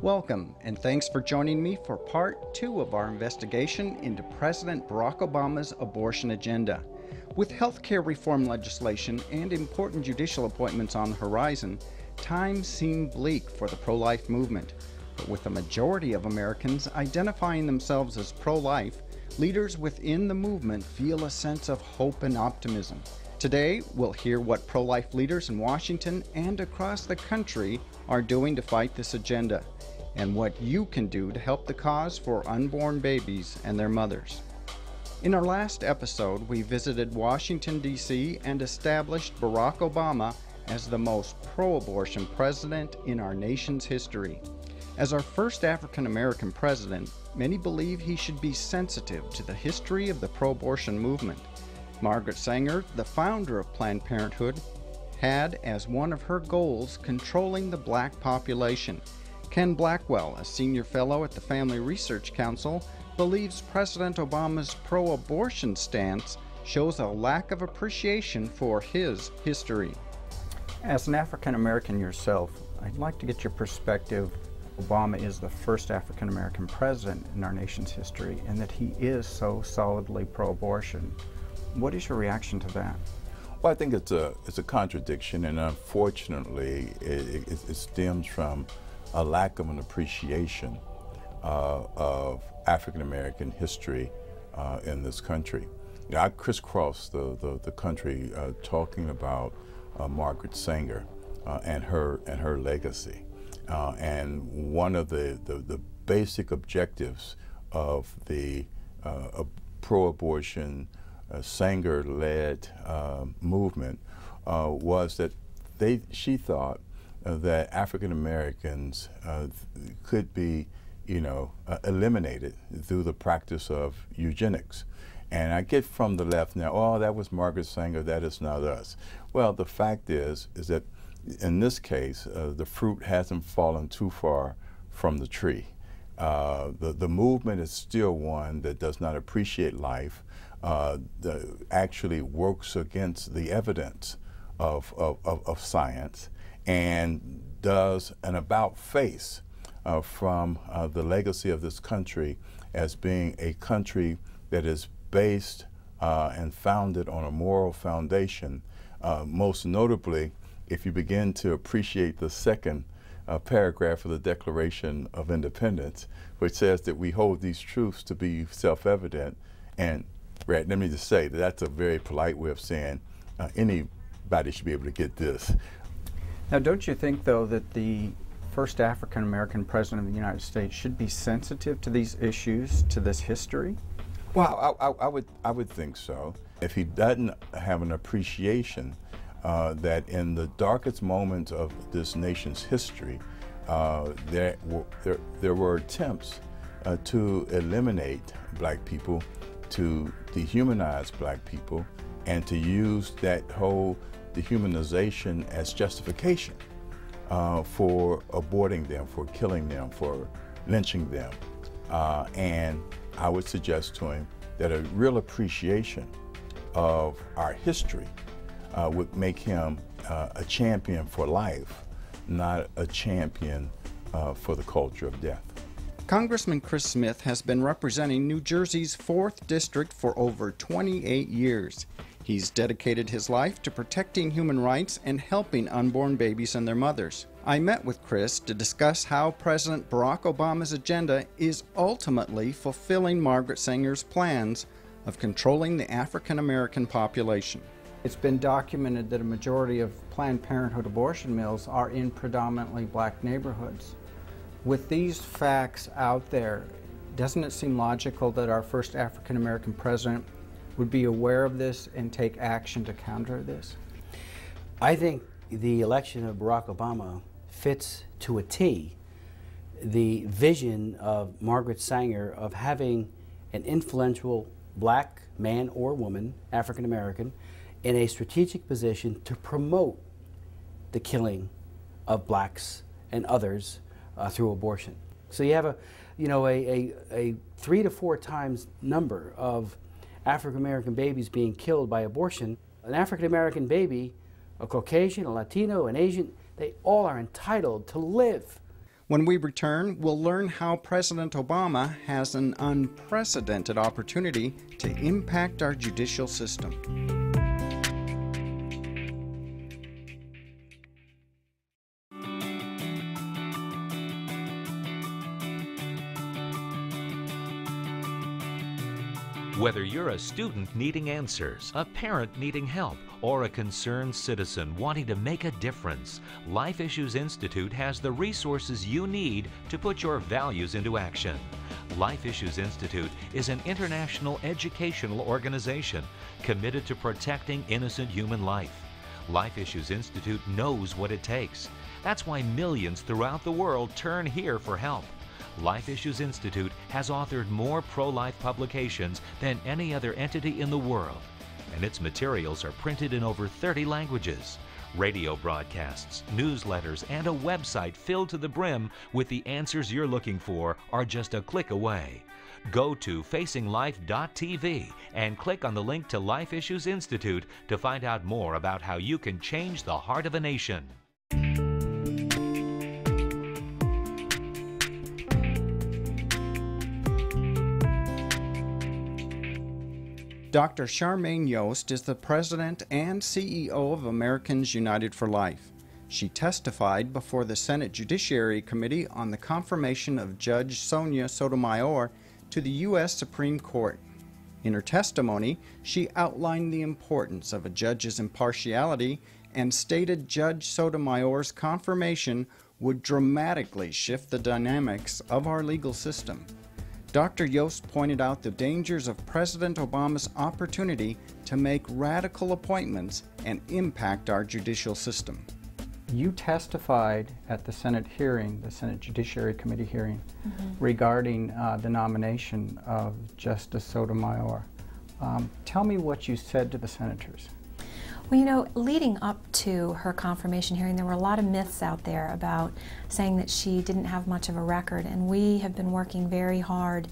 Welcome, and thanks for joining me for part 2 of our investigation into President Barack Obama's abortion agenda. With healthcare reform legislation and important judicial appointments on the horizon, times seem bleak for the pro-life movement. But with a majority of Americans identifying themselves as pro-life, leaders within the movement feel a sense of hope and optimism. Today, we'll hear what pro-life leaders in Washington and across the country are doing to fight this agenda, and what you can do to help the cause for unborn babies and their mothers. In our last episode, we visited Washington, D.C. and established Barack Obama as the most pro-abortion president in our nation's history. As our first African-American president, many believe he should be sensitive to the history of the pro-abortion movement. Margaret Sanger, the founder of Planned Parenthood, had as one of her goals controlling the black population. Ken Blackwell, a senior fellow at the Family Research Council, believes President Obama's pro-abortion stance shows a lack of appreciation for his history. As an African-American yourself, I'd like to get your perspective. Obama is the first African-American president in our nation's history, and that he is so solidly pro-abortion. What is your reaction to that? Well, I think it's a contradiction, and unfortunately, it stems from a lack of an appreciation of African-American history in this country. You know, I crisscrossed the country talking about Margaret Sanger and her legacy. And one of the basic objectives of the pro-abortion Sanger-led movement was that she thought that African Americans could be, eliminated through the practice of eugenics. And I get from the left now, oh, that was Margaret Sanger, that is not us. Well, the fact is that in this case, the fruit hasn't fallen too far from the tree. The movement is still one that does not appreciate life, actually works against the evidence of science, and does an about-face from the legacy of this country as being a country that is based and founded on a moral foundation. Most notably, if you begin to appreciate the second paragraph of the Declaration of Independence, which says that we hold these truths to be self-evident. And Brad, let me just say that that's a very polite way of saying anybody should be able to get this. Now, don't you think, though, that the first African-American president of the United States should be sensitive to these issues, to this history? Well, I would think so. If he doesn't have an appreciation that in the darkest moments of this nation's history, there were attempts to eliminate black people, to dehumanize black people, and to use that whole dehumanization as justification for aborting them, for killing them, for lynching them. And I would suggest to him that a real appreciation of our history would make him a champion for life, not a champion for the culture of death. Congressman Chris Smith has been representing New Jersey's 4th District for over 28 years. He's dedicated his life to protecting human rights and helping unborn babies and their mothers. I met with Chris to discuss how President Barack Obama's agenda is ultimately fulfilling Margaret Sanger's plans of controlling the African-American population. It's been documented that a majority of Planned Parenthood abortion mills are in predominantly black neighborhoods. With these facts out there, doesn't it seem logical that our first African-American president would be aware of this and take action to counter this? I think the election of Barack Obama fits to a T the vision of Margaret Sanger of having an influential black man or woman, African-American, in a strategic position to promote the killing of blacks and others through abortion. So you have a 3 to 4 times number of African-American babies being killed by abortion. An African-American baby, a Caucasian, a Latino, an Asian, they all are entitled to live. When we return, we'll learn how President Obama has an unprecedented opportunity to impact our judicial system. Whether you're a student needing answers, a parent needing help, or a concerned citizen wanting to make a difference, Life Issues Institute has the resources you need to put your values into action. Life Issues Institute is an international educational organization committed to protecting innocent human life. Life Issues Institute knows what it takes. That's why millions throughout the world turn here for help. Life Issues Institute has authored more pro-life publications than any other entity in the world, and its materials are printed in over 30 languages. Radio broadcasts, newsletters, and a website filled to the brim with the answers you're looking for are just a click away. Go to facinglife.tv and click on the link to Life Issues Institute to find out more about how you can change the heart of a nation. Dr. Charmaine Yoest is the President and CEO of Americans United for Life. She testified before the Senate Judiciary Committee on the confirmation of Judge Sonia Sotomayor to the U.S. Supreme Court. In her testimony, she outlined the importance of a judge's impartiality and stated Judge Sotomayor's confirmation would dramatically shift the dynamics of our legal system. Dr. Yoest pointed out the dangers of President Obama's opportunity to make radical appointments and impact our judicial system. You testified at the Senate hearing, the Senate Judiciary Committee hearing, regarding the nomination of Justice Sotomayor. Tell me what you said to the senators. Well, you know, leading up to her confirmation hearing, there were a lot of myths out there about saying that she didn't have much of a record, and we have been working very hard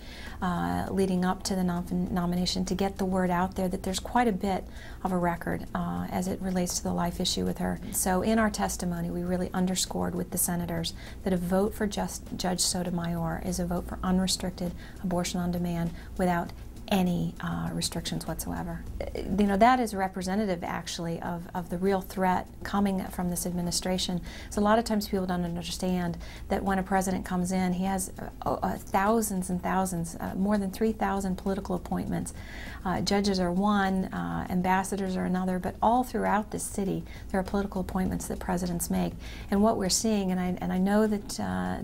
leading up to the nomination to get the word out there that there's quite a bit of a record as it relates to the life issue with her. So in our testimony, we really underscored with the senators that a vote for Judge Sotomayor is a vote for unrestricted abortion on demand without any restrictions whatsoever. You know, that is representative actually of the real threat coming from this administration. So a lot of times people don't understand that when a president comes in, he has thousands and thousands, more than 3,000 political appointments. Judges are one, ambassadors are another, but all throughout this city there are political appointments that presidents make. And what we're seeing, and I know that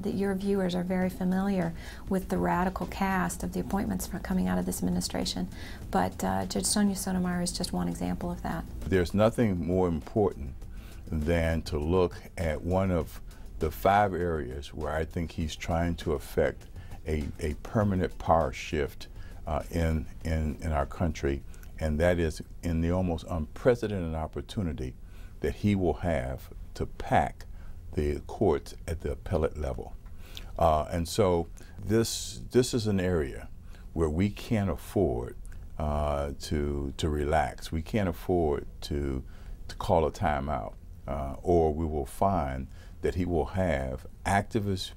that your viewers are very familiar with the radical cast of the appointments coming out of this administration, but Judge Sonia Sotomayor is just one example of that. There's nothing more important than to look at one of the 5 areas where I think he's trying to affect a permanent power shift in our country, and that is in the almost unprecedented opportunity that he will have to pack the courts at the appellate level. And so this is an area where we can't afford to relax. We can't afford to call a timeout, or we will find that he will have activist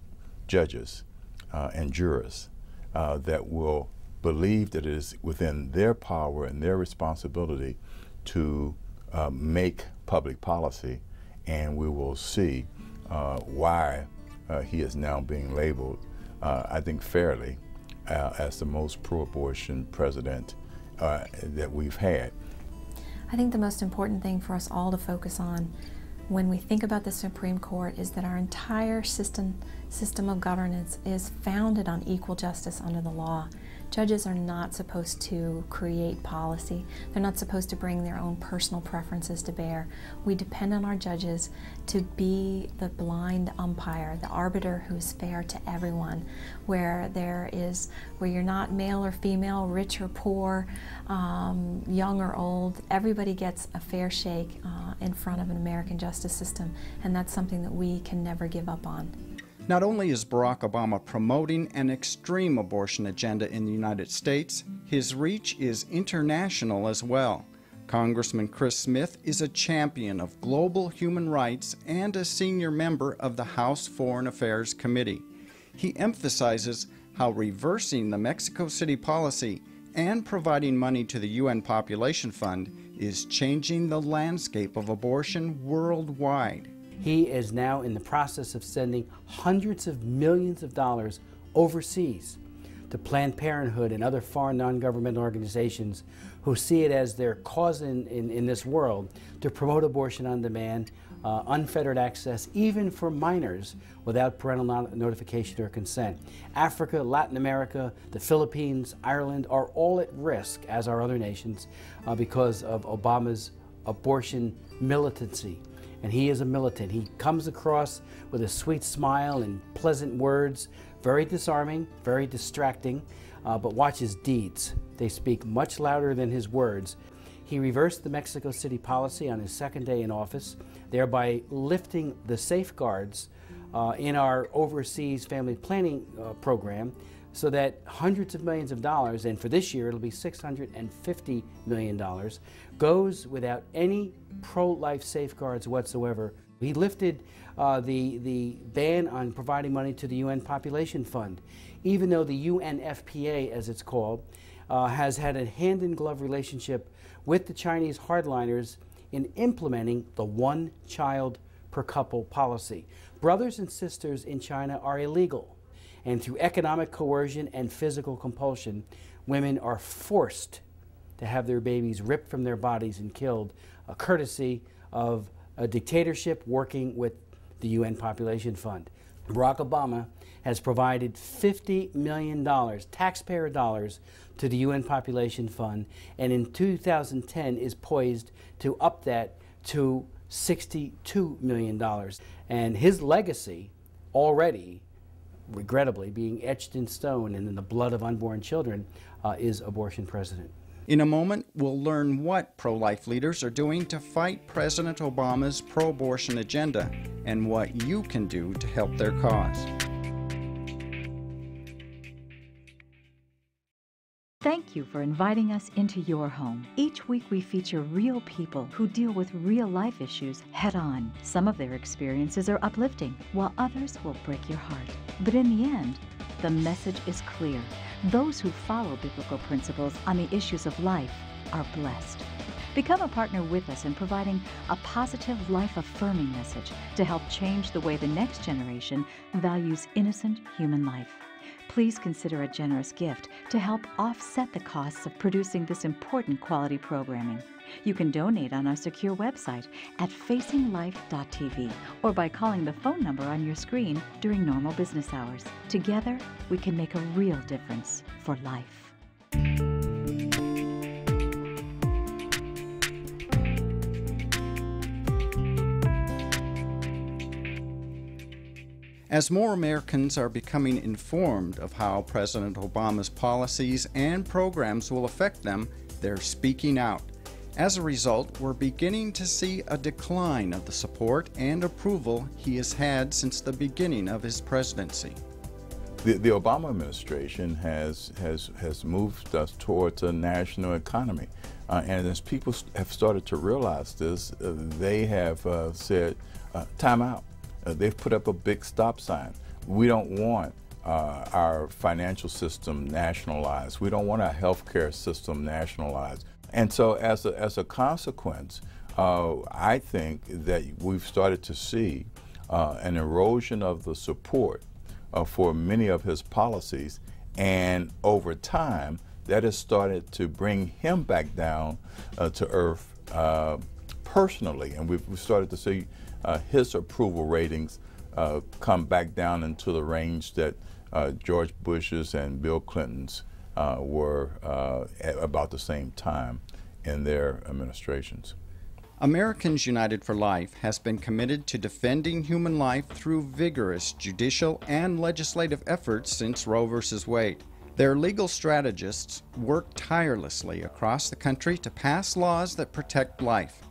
judges and jurors that will believe that it is within their power and their responsibility to make public policy, and we will see why he is now being labeled, I think fairly, as the most pro-abortion president that we've had. I think the most important thing for us all to focus on when we think about the Supreme Court is that our entire system of governance is founded on equal justice under the law. Judges are not supposed to create policy. They're not supposed to bring their own personal preferences to bear. We depend on our judges to be the blind umpire, the arbiter who is fair to everyone, where you're not male or female, rich or poor, young or old. Everybody gets a fair shake in front of an American justice system, and that's something that we can never give up on. Not only is Barack Obama promoting an extreme abortion agenda in the United States, his reach is international as well. Congressman Chris Smith is a champion of global human rights and a senior member of the House Foreign Affairs Committee. He emphasizes how reversing the Mexico City policy and providing money to the UN Population Fund is changing the landscape of abortion worldwide. He is now in the process of sending hundreds of millions of dollars overseas to Planned Parenthood and other foreign non-governmental organizations who see it as their cause in this world to promote abortion on demand, unfettered access, even for minors, without parental notification or consent. Africa, Latin America, the Philippines, Ireland are all at risk, as are other nations, because of Obama's abortion militancy. And he is a militant. He comes across with a sweet smile and pleasant words, very disarming, very distracting, but watch his deeds. They speak much louder than his words. He reversed the Mexico City policy on his second day in office, thereby lifting the safeguards in our overseas family planning program, so that hundreds of millions of dollars, and for this year it'll be $650 million, goes without any pro-life safeguards whatsoever. He lifted the ban on providing money to the UN Population Fund, even though the UNFPA, as it's called, has had a hand-in-glove relationship with the Chinese hardliners in implementing the one-child-per-couple policy. Brothers and sisters in China are illegal, and through economic coercion and physical compulsion, women are forced to have their babies ripped from their bodies and killed, courtesy of a dictatorship working with the UN Population Fund. Barack Obama has provided $50 million, taxpayer dollars, to the UN Population Fund, and in 2010 is poised to up that to $62 million. And his legacy, already regrettably being etched in stone and in the blood of unborn children, is abortion president. In a moment, we'll learn what pro-life leaders are doing to fight President Obama's pro-abortion agenda and what you can do to help their cause. Thank you for inviting us into your home. Each week we feature real people who deal with real-life issues head-on. Some of their experiences are uplifting, while others will break your heart. But in the end, the message is clear. Those who follow biblical principles on the issues of life are blessed. Become a partner with us in providing a positive, life-affirming message to help change the way the next generation values innocent human life. Please consider a generous gift to help offset the costs of producing this important quality programming. You can donate on our secure website at facinglife.tv or by calling the phone number on your screen during normal business hours. Together, we can make a real difference for life. As more Americans are becoming informed of how President Obama's policies and programs will affect them, they're speaking out. As a result, we're beginning to see a decline of the support and approval he has had since the beginning of his presidency. The Obama administration has moved us towards a national economy. And as people have started to realize this, they have said, time out. They've put up a big stop sign. We don't want our financial system nationalized. We don't want our healthcare system nationalized. And so as a consequence, I think that we've started to see an erosion of the support for many of his policies, and over time that has started to bring him back down to earth personally, and we've started to see his approval ratings come back down into the range that George Bush's and Bill Clinton's were at about the same time in their administrations. Americans United for Life has been committed to defending human life through vigorous judicial and legislative efforts since Roe v. Wade. Their legal strategists work tirelessly across the country to pass laws that protect life.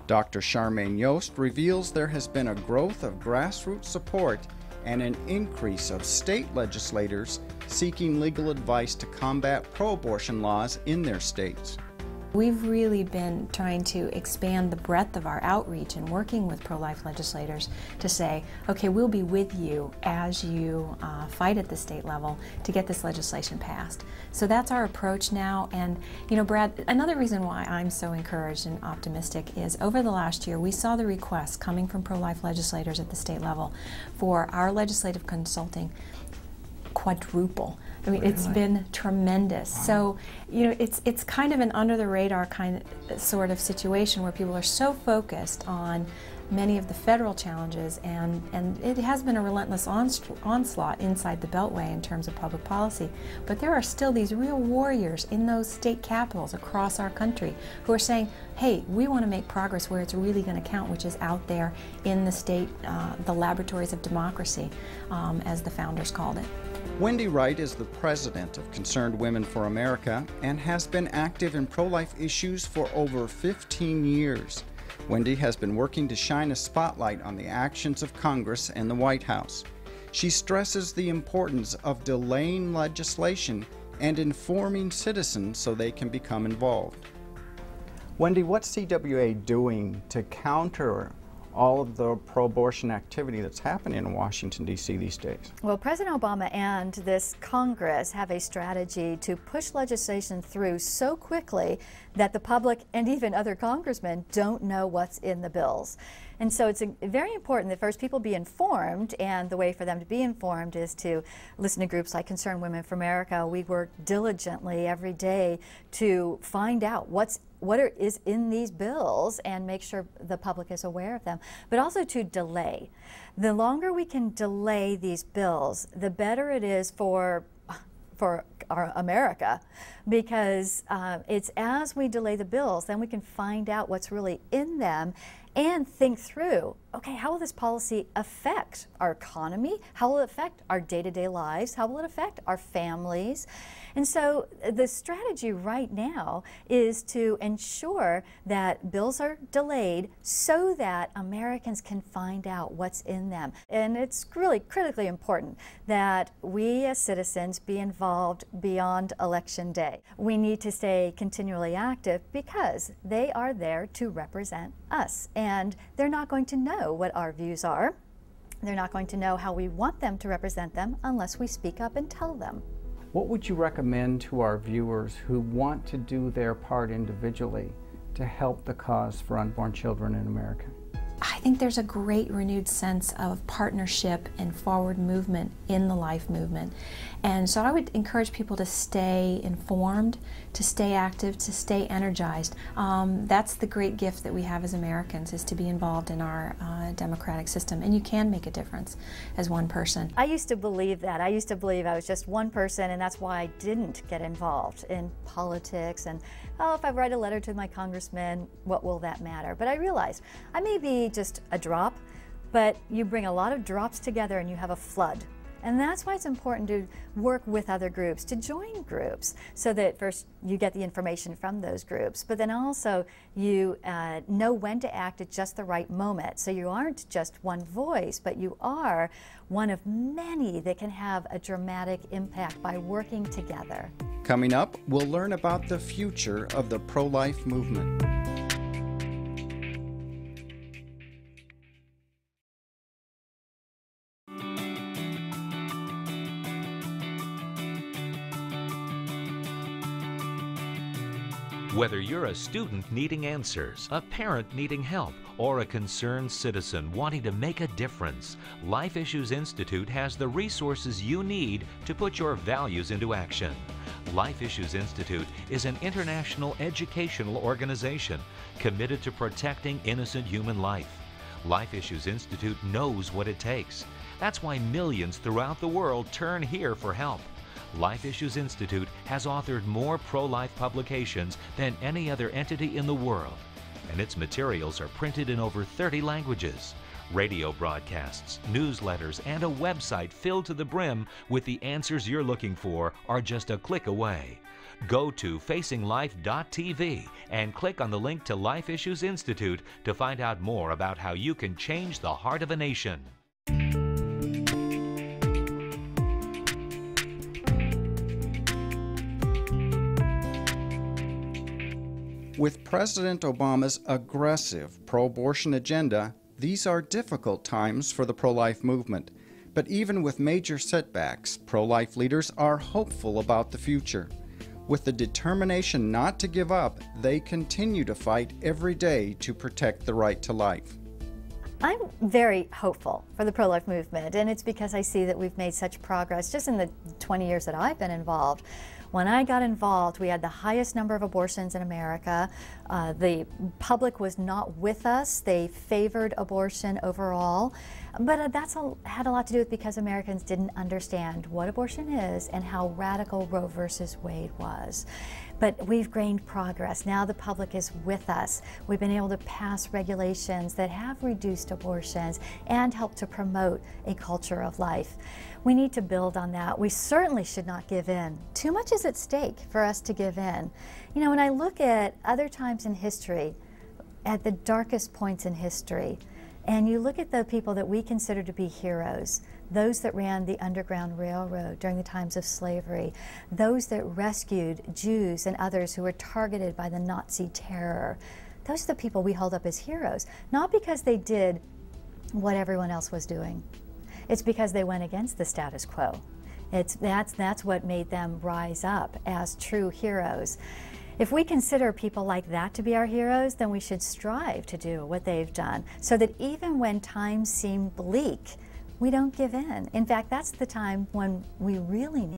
Dr. Charmaine Yoest reveals there has been a growth of grassroots support and an increase of state legislators seeking legal advice to combat pro-abortion laws in their states. We've really been trying to expand the breadth of our outreach and working with pro-life legislators to say, okay, we'll be with you as you fight at the state level to get this legislation passed. So that's our approach now. And you know, Brad, another reason why I'm so encouraged and optimistic is over the last year we saw the requests coming from pro-life legislators at the state level for our legislative consulting quadruple. I mean, it's been tremendous. Wow. So, you know, it's kind of an under the radar kind of sort of situation where people are so focused on many of the federal challenges, and it has been a relentless onslaught inside the Beltway in terms of public policy. But there are still these real warriors in those state capitals across our country who are saying, hey, we want to make progress where it's really going to count, which is out there in the state, the laboratories of democracy, as the founders called it. Wendy Wright is the president of Concerned Women for America and has been active in pro-life issues for over 15 years. Wendy has been working to shine a spotlight on the actions of Congress and the White House. She stresses the importance of delaying legislation and informing citizens so they can become involved. Wendy, what's CWA doing to counter all of the pro-abortion activity that's happening in Washington, D.C. these days? Well, President Obama and this Congress have a strategy to push legislation through so quickly that the public and even other congressmen don't know what's in the bills. And so it's very important that first people be informed, and the way for them to be informed is to listen to groups like Concerned Women for America. We work diligently every day to find out what is in these bills and make sure the public is aware of them, but also to delay. The longer we can delay these bills, the better it is for our America, because it's as we delay the bills, then we can find out what's really in them and think through, okay, how will this policy affect our economy? How will it affect our day-to-day lives? How will it affect our families? And so the strategy right now is to ensure that bills are delayed so that Americans can find out what's in them. And it's really critically important that we as citizens be involved beyond Election Day. We need to stay continually active because they are there to represent us. And they're not going to know what our views are. They're not going to know how we want them to represent them unless we speak up and tell them. What would you recommend to our viewers who want to do their part individually to help the cause for unborn children in America? I think there's a great renewed sense of partnership and forward movement in the life movement. And so I would encourage people to stay informed, to stay active, to stay energized. That's the great gift that we have as Americans, is to be involved in our democratic system. And you can make a difference as one person. I used to believe that. I used to believe I was just one person, and that's why I didn't get involved in politics. And, oh, if I write a letter to my congressman, what will that matter? But I realized I may be just a drop, but you bring a lot of drops together and you have a flood. And that's why it's important to work with other groups, to join groups, so that first you get the information from those groups, but then also you know when to act at just the right moment. So you aren't just one voice, but you are one of many that can have a dramatic impact by working together. Coming up, we'll learn about the future of the pro-life movement. Whether you're a student needing answers, a parent needing help, or a concerned citizen wanting to make a difference, Life Issues Institute has the resources you need to put your values into action. Life Issues Institute is an international educational organization committed to protecting innocent human life. Life Issues Institute knows what it takes. That's why millions throughout the world turn here for help. Life Issues Institute has authored more pro-life publications than any other entity in the world, and its materials are printed in over 30 languages. Radio broadcasts, newsletters, and a website filled to the brim with the answers you're looking for are just a click away. Go to facinglife.tv and click on the link to Life Issues Institute to find out more about how you can change the heart of a nation. With President Obama's aggressive pro-abortion agenda, these are difficult times for the pro-life movement. But even with major setbacks, pro-life leaders are hopeful about the future. With the determination not to give up, they continue to fight every day to protect the right to life. I'm very hopeful for the pro-life movement, and it's because I see that we've made such progress just in the 20 years that I've been involved. When I got involved, we had the highest number of abortions in America. The public was not with us. They favored abortion overall. But that's had a lot to do with because Americans didn't understand what abortion is and how radical Roe versus Wade was. But we've gained progress. Now the public is with us. We've been able to pass regulations that have reduced abortions and help to promote a culture of life. We need to build on that. We certainly should not give in. Too much is at stake for us to give in. You know, when I look at other times in history, at the darkest points in history, and you look at the people that we consider to be heroes, those that ran the Underground Railroad during the times of slavery, those that rescued Jews and others who were targeted by the Nazi terror, those are the people we hold up as heroes, not because they did what everyone else was doing. It's because they went against the status quo. That's what made them rise up as true heroes. If we consider people like that to be our heroes, then we should strive to do what they've done, so that even when times seem bleak, we don't give in. In fact, that's the time when we really need